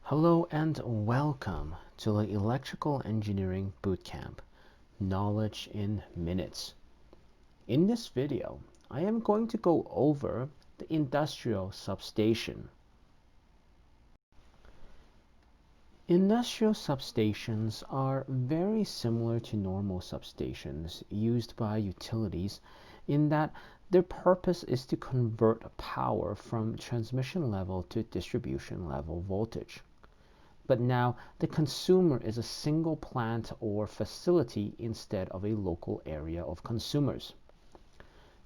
Hello and welcome to the Electrical Engineering Bootcamp, Knowledge in Minutes. In this video, I am going to go over the industrial substation. Industrial substations are very similar to normal substations used by utilities in that their purpose is to convert power from transmission level to distribution level voltage. But now the consumer is a single plant or facility instead of a local area of consumers.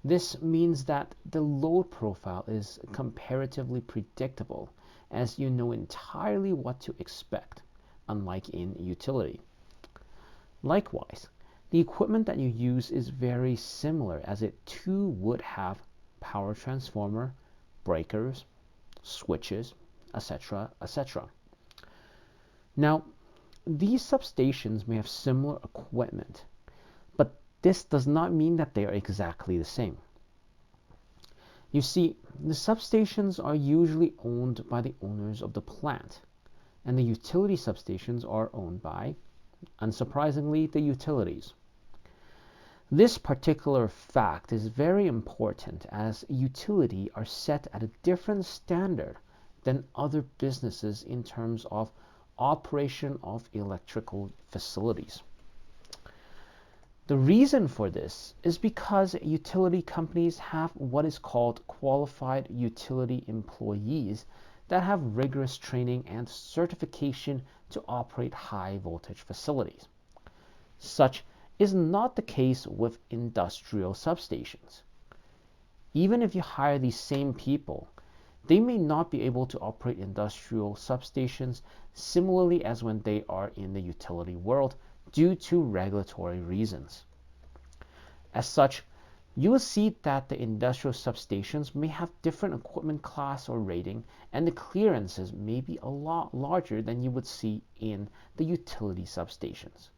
This means that the load profile is comparatively predictable, as you know entirely what to expect, unlike in utility. Likewise, the equipment that you use is very similar, as it too would have power transformer, breakers, switches, etc., etc. Now, these substations may have similar equipment, but this does not mean that they are exactly the same. You see, the substations are usually owned by the owners of the plant, and the utility substations are owned by, unsurprisingly, the utilities. This particular fact is very important, as utility are set at a different standard than other businesses in terms of operation of electrical facilities. The reason for this is because utility companies have what is called qualified utility employees that have rigorous training and certification to operate high voltage facilities. Such is not the case with industrial substations. Even if you hire these same people, they may not be able to operate industrial substations similarly as when they are in the utility world due to regulatory reasons. As such, you will see that the industrial substations may have different equipment class or rating, and the clearances may be a lot larger than you would see in the utility substations.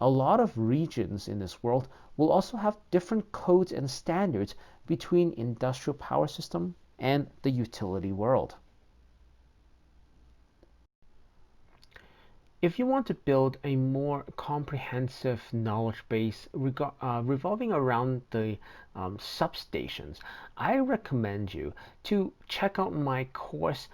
A lot of regions in this world will also have different codes and standards between industrial power system and the utility world. If you want to build a more comprehensive knowledge base revolving around the substations, I recommend you to check out my course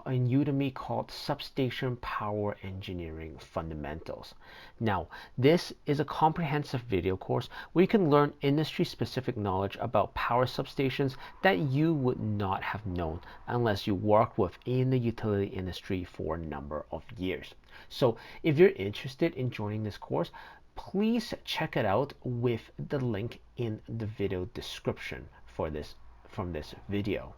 in Udemy called Substation Power Engineering Fundamentals. Now, this is a comprehensive video course where you can learn industry-specific knowledge about power substations that you would not have known unless you work within the utility industry for a number of years. So if you're interested in joining this course, please check it out with the link in the video description for this from this video.